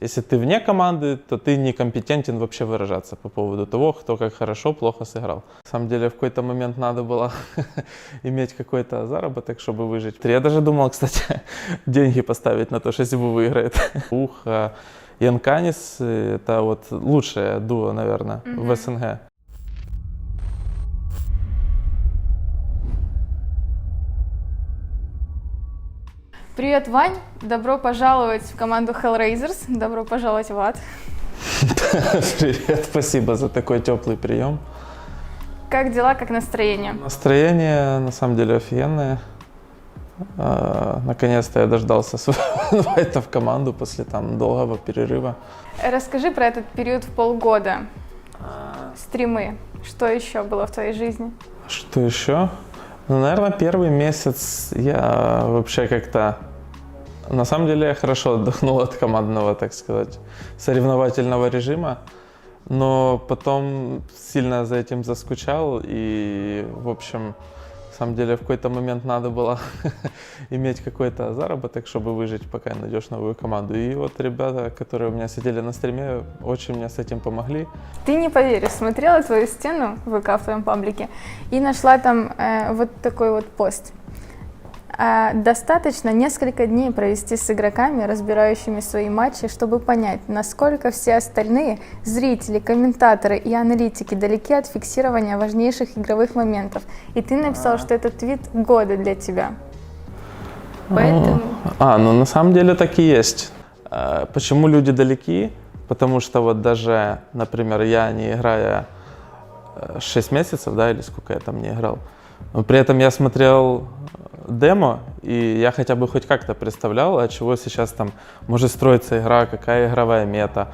Если ты вне команды, то ты некомпетентен вообще выражаться по поводу того, кто как хорошо, плохо сыграл. На самом деле в какой-то момент надо было иметь какой-то заработок, чтобы выжить. Я даже думал, кстати, деньги поставить на то, что если выиграет. И Янканис — это вот лучшее дуо, наверное, в СНГ. Привет, Вань! Добро пожаловать в команду Hellraisers. Добро пожаловать в ад. Привет, спасибо за такой теплый прием. Как дела, как настроение? Настроение на самом деле офигенное. Наконец-то я дождался своего инвайта в команду после долгого перерыва. Расскажи про этот период в полгода. Стримы. Что еще было в твоей жизни? Что еще? Ну, наверное, первый месяц я вообще как-то... На самом деле я хорошо отдохнул от командного, так сказать, соревновательного режима, но потом сильно за этим заскучал, и, в общем, на самом деле в какой-то момент надо было иметь какой-то заработок, чтобы выжить, пока найдешь новую команду. И вот ребята, которые у меня сидели на стриме, очень мне с этим помогли. Ты не поверишь, смотрела твою стену в ВК в твоем паблике и нашла там вот такой вот пост. Достаточно несколько дней провести с игроками, разбирающими свои матчи, чтобы понять, насколько все остальные зрители, комментаторы и аналитики далеки от фиксирования важнейших игровых моментов. И ты написал, что этот твит года для тебя. Поэтому... Ну на самом деле так и есть. Почему люди далеки? Потому что вот даже, например, я не играя 6 месяцев, да, или сколько я там не играл, но при этом я смотрел демо, и я хотя бы хоть как-то представлял, от чего сейчас там может строиться игра, какая игровая мета,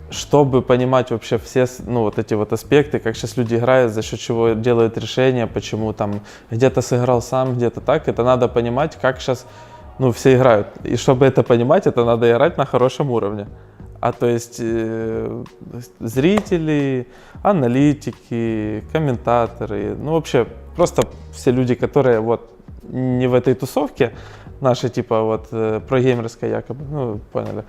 чтобы понимать вообще все, вот эти вот аспекты, как сейчас люди играют, за счет чего делают решения, почему там где-то сыграл сам, где-то так, это надо понимать, как сейчас, все играют. И чтобы это понимать, это надо играть на хорошем уровне. То есть зрители, аналитики, комментаторы, вообще просто все люди, которые вот не в этой тусовке, наши типа вот прогеймерской якобы, поняли,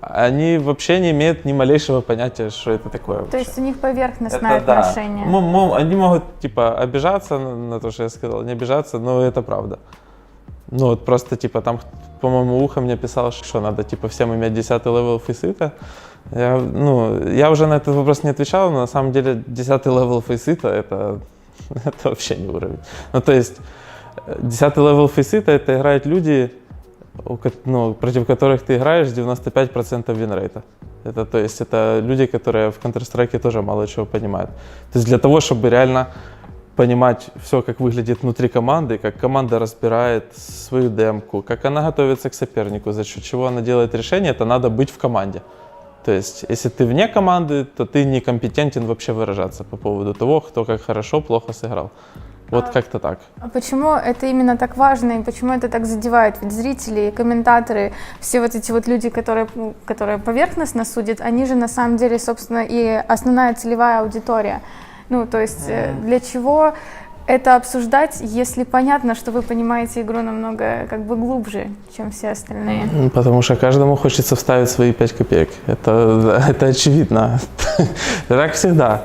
они вообще не имеют ни малейшего понятия, что это такое вообще. То есть у них поверхностное отношение. Да. Они могут типа обижаться на то, что я сказал, не обижаться, но это правда. Вот просто типа там, по-моему, Ухо мне писал, что надо типа всем иметь 10-й левел фейсита. Я уже на этот вопрос не отвечал, но на самом деле 10-й левел фейсита это вообще не уровень. То есть 10-й левел фейсита это играют люди, против которых ты играешь 95% винрейта. То есть это люди, которые в Counter-Strike тоже мало чего понимают. То есть для того, чтобы реально понимать все, как выглядит внутри команды, как команда разбирает свою демку, как она готовится к сопернику, за счет чего она делает решение, это надо быть в команде. То есть, если ты вне команды, то ты некомпетентен вообще выражаться по поводу того, кто как хорошо, плохо сыграл. Вот как-то так. А почему это именно так важно и почему это так задевает? Ведь зрители, комментаторы, все вот эти вот люди, которые поверхностно судят, они же на самом деле, собственно, и основная целевая аудитория. То есть для чего это обсуждать, если понятно, что вы понимаете игру намного глубже, чем все остальные? Потому что каждому хочется вставить свои 5 копеек. Это очевидно. Так всегда.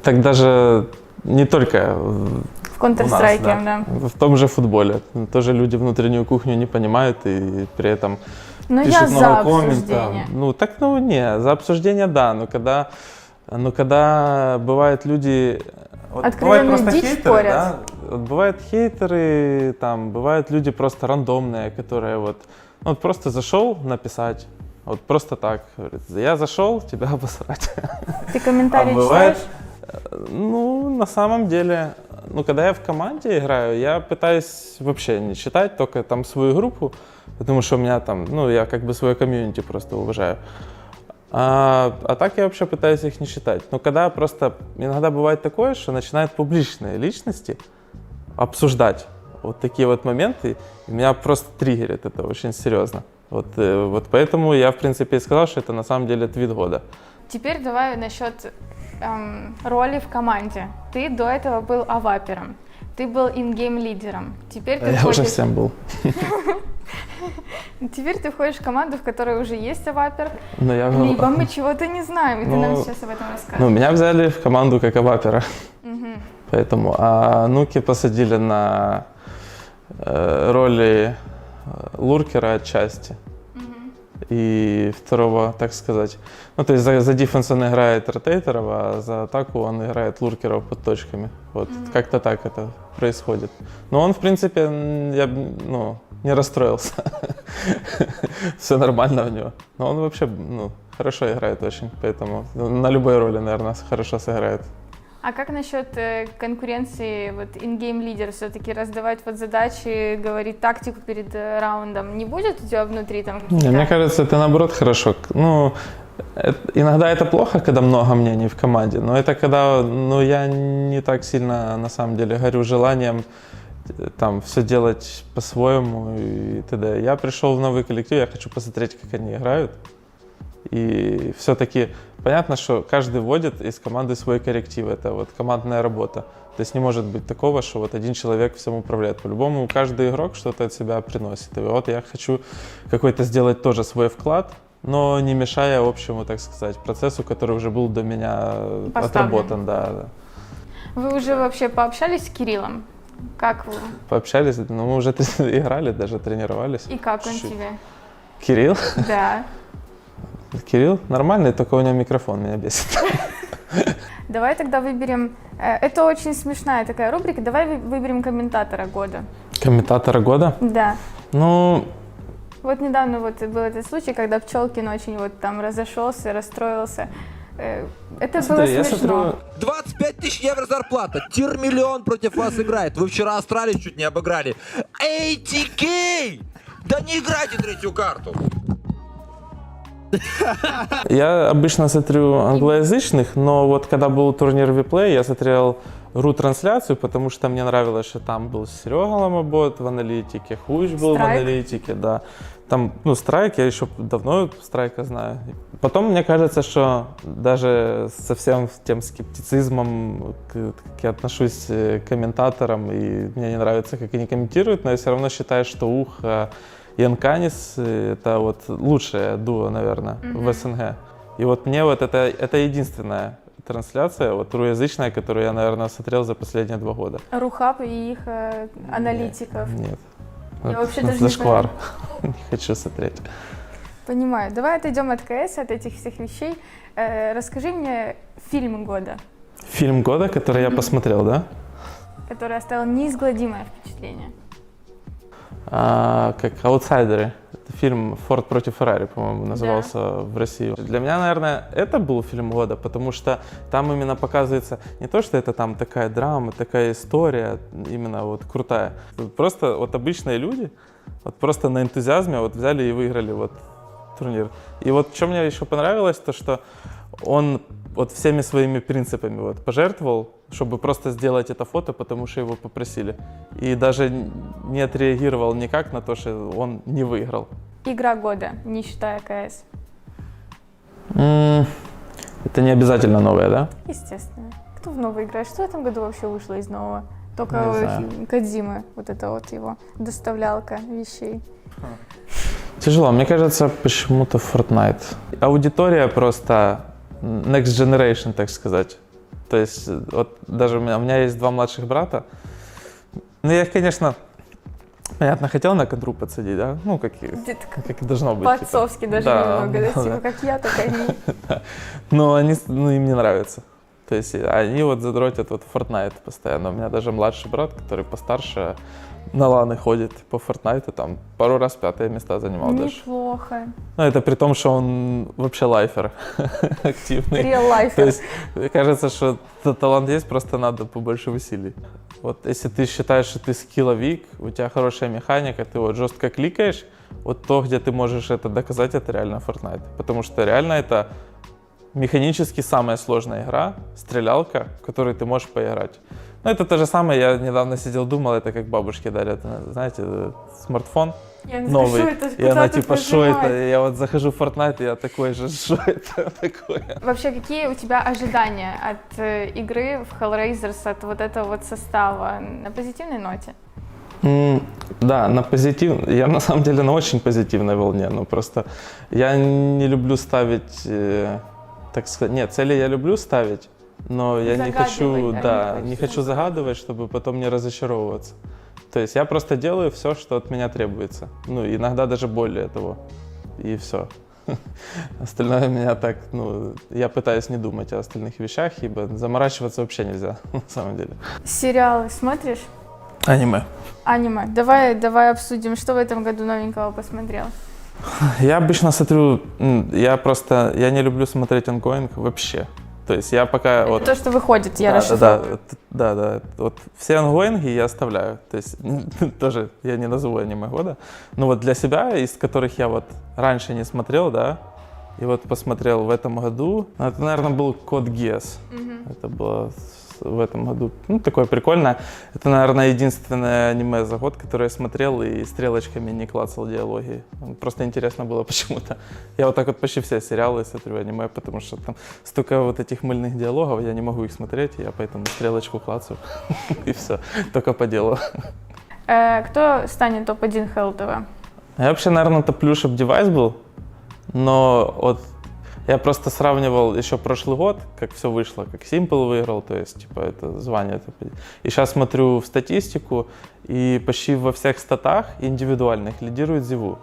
Так даже не только в Counter-Strike, да. В том же футболе. Тоже люди внутреннюю кухню не понимают и при этом пишут много комментов. За обсуждение да, но когда бывают люди... Откровенную бывают просто дичь хейтеры, порят. да? Бывают хейтеры, бывают люди просто рандомные, которые просто зашел написать, просто так, говорит, я зашел, тебя обосрать. Ты комментарии читаешь? На самом деле, когда я в команде играю, я пытаюсь вообще не читать, только там свою группу, потому что у меня я свое комьюнити просто уважаю. А так я вообще пытаюсь их не читать. Но когда просто иногда бывает такое, что начинают публичные личности обсуждать вот такие вот моменты, и меня просто триггерит это очень серьезно. Вот поэтому я, в принципе, и сказал, что это на самом деле твит года. Теперь давай насчет роли в команде. Ты до этого был авапером, ты был ингейм лидером. Теперь ты я уже всем был. Теперь ты входишь в команду, в которой уже есть авапер, Но я, либо мы чего-то не знаем, и ты Ну, нам сейчас об этом расскажешь. ну, меня взяли в команду как авапера, Мгм. поэтому, а Нуки посадили на роли луркера отчасти. И второго, так сказать. Ну, то есть за дефенс он играет ротейтеров, а за атаку он играет луркеров под точками. Вот, как-то так это происходит. Но он, в принципе, я не расстроился. Все нормально у него. Но он вообще, хорошо играет очень, поэтому на любой роли, наверное, хорошо сыграет. А как насчет конкуренции, вот in-game лидер все-таки раздавать вот задачи, говорить тактику перед раундом? Не будет у тебя внутри там Не, какие-то... мне кажется, это наоборот хорошо. Ну, иногда это плохо, когда много мнений в команде, но это когда, я не так сильно, на самом деле, горю желанием там все делать по-своему и т.д. Я пришел в новый коллектив, я хочу посмотреть, как они играют. И все-таки понятно, что каждый вводит из команды свой корректив. Это вот командная работа. То есть не может быть такого, что вот один человек всем управляет. По-любому каждый игрок что-то от себя приносит. И вот я хочу какой-то сделать тоже свой вклад, но не мешая общему, так сказать, процессу, который уже был до меня отработан. Да. Вы уже вообще пообщались с Кириллом? Как вы? Пообщались, мы уже играли, даже тренировались. И как он Чуть-чуть. тебе? Кирилл? Да. Кирилл нормальный, только у него микрофон меня бесит. Давай тогда выберем... Это очень смешная такая рубрика. Давай выберем комментатора года. Комментатора года? Да. Ну, Вот недавно вот был этот случай, когда Пчелкин очень вот там разошелся, расстроился. Это смотри, было я смешно. смотрю, 25 тысяч евро зарплата. Тир миллион против вас играет. Вы вчера Астралис чуть не обыграли. ATK! Да не играйте третью карту. я обычно смотрю англоязычных, но вот когда был турнир Виплей, я смотрел ру-трансляцию, потому что мне нравилось, что там был Серега Ломобот в аналитике, Хуч был в Страйк. аналитике, да. Там, Страйк, я еще давно Страйка знаю. Потом мне кажется, что даже со всем тем скептицизмом, как я отношусь к комментаторам, и мне не нравится, как они комментируют, но я все равно считаю, что Ухо и Анканис — это вот лучшее дуо, наверное, в СНГ. И вот мне вот это единственная трансляция, вот русскоязычная, которую я, наверное, смотрел за последние 2 года. Рухаб и их аналитиков. Нет. Я вообще даже не Зашквар. Не хочу смотреть. Понимаю. Давай отойдем от КС, от этих всех вещей. Расскажи мне фильм года, Фильм года, который я посмотрел, да? который оставил неизгладимое впечатление. Как «Аутсайдеры». Это фильм «Форд против Феррари», по-моему, назывался в России. Для меня, наверное, это был фильм года, потому что там именно показывается не то, что это там такая драма, такая история, именно вот крутая. Просто вот обычные люди, вот просто на энтузиазме вот взяли и выиграли вот турнир. И вот что мне еще понравилось, то что он вот всеми своими принципами вот пожертвовал, чтобы просто сделать это фото, потому что его попросили. И даже не отреагировал никак на то, что он не выиграл. Игра года, не считая КС. Это не обязательно новое, да? Естественно. Кто в новый играет? Что в этом году вообще вышло из нового? Только Не знаю. Кодзимы, вот это вот его доставлялка вещей. Тяжело. Мне кажется, почему-то Fortnite. Аудитория просто next generation, так сказать. То есть вот даже у меня есть 2 младших брата. Ну, я их, конечно, понятно, хотел на контру подсадить, да? Ну, как и должно быть. По-отцовски даже Да, немного, да? да. Типа как я, так они. Но им не нравится. То есть они вот задротят вот Fortnite постоянно. У меня даже младший брат, который постарше, на ланы ходит по Fortnite, там пару раз 5-е места занимал даже. Неплохо. Ну, это при том, что он вообще лайфер активный. Real life. То есть кажется, что талант есть, просто надо побольше усилий. Вот если ты считаешь, что ты скилловик, у тебя хорошая механика, ты вот жестко кликаешь, вот то, где ты можешь это доказать, это реально Fortnite. Потому что реально это механически самая сложная игра, стрелялка, в которой ты можешь поиграть. Ну, это то же самое, я недавно сидел, думал, это как бабушки дарят, знаете, смартфон Я не новый, знаю, что это, и она куда тут типа, что это? нажимать? И я вот захожу в Fortnite, и я такой же, что это такое? Вообще, какие у тебя ожидания от игры в Hellraisers, от вот этого вот состава на позитивной ноте? Да, на позитив. Я на самом деле на очень позитивной волне. Ну просто я не люблю ставить, так сказать, нет, цели я люблю ставить, но я не хочу, Загадывать, да, не не хочется. хочу загадывать, чтобы потом не разочаровываться. То есть я просто делаю все, что от меня требуется. Ну, иногда даже более того. И все. Остальное меня так, ну, я пытаюсь не думать о остальных вещах, ибо заморачиваться вообще нельзя, на самом деле. Сериалы смотришь? Аниме. Аниме. Давай обсудим, что в этом году новенького посмотрел. Я обычно смотрю, я не люблю смотреть ongoing вообще. То есть я пока вот... То, что выходит, я Да, расшифровываю. да, вот все ангоинги я оставляю. То есть тоже я не назову аниме года. Но вот для себя, из которых я вот раньше не смотрел, да, и вот посмотрел в этом году, это, наверное, был Код Гиас. Это было в этом году, ну, такое прикольное. Это, наверное, единственное аниме за год, которое я смотрел и стрелочками не клацал диалоги. Просто интересно было почему-то. Я вот так вот почти все сериалы смотрю аниме, потому что там столько вот этих мыльных диалогов, я не могу их смотреть, я поэтому стрелочку клацаю и все, только по делу. Кто станет топ-1 Hell TV? Я вообще, наверное, топлю, чтобы девайс был, но вот я просто сравнивал еще прошлый год, как все вышло, как Simple выиграл, то есть, типа, это звание. И сейчас смотрю в статистику, и почти во всех статах индивидуальных лидирует Зиву.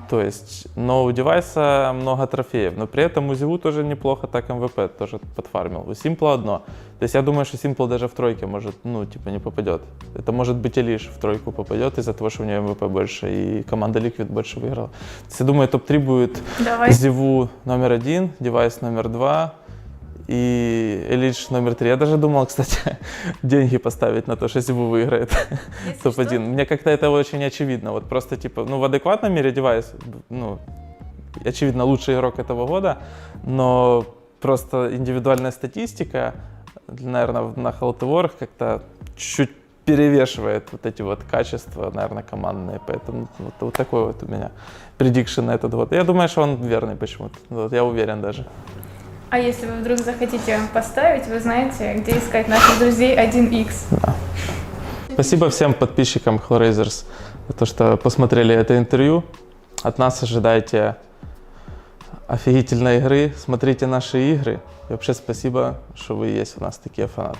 То есть, но у девайса много трофеев, но при этом у Зиву тоже неплохо так МВП тоже подфармил. У Simple одно. То есть я думаю, что Simple даже в тройке может, ну, типа, не попадет. Это может быть и лишь в тройку попадет из-за того, что у нее МВП больше, и команда Liquid больше выиграла. То есть я думаю, топ-3 будет Давай. Зиву номер 1, девайс номер 2 и Элич номер 3. Я даже думал, кстати, деньги поставить на то, что Зиву выиграет топ-1. Мне как-то это очень очевидно. Вот просто типа, ну в адекватном мире девайс, ну, очевидно, лучший игрок этого года, но просто индивидуальная статистика, наверное, на Халтеворах как-то чуть перевешивает вот эти вот качества, наверное, командные. Поэтому вот такой вот у меня предикшн на этот год. Я думаю, что он верный почему-то. Вот, я уверен даже. А если вы вдруг захотите поставить, вы знаете, где искать наших друзей 1x. Спасибо всем подписчикам Hellraisers за то, что посмотрели это интервью. От нас ожидайте офигительной игры, смотрите наши игры. И вообще спасибо, что вы есть у нас такие фанаты.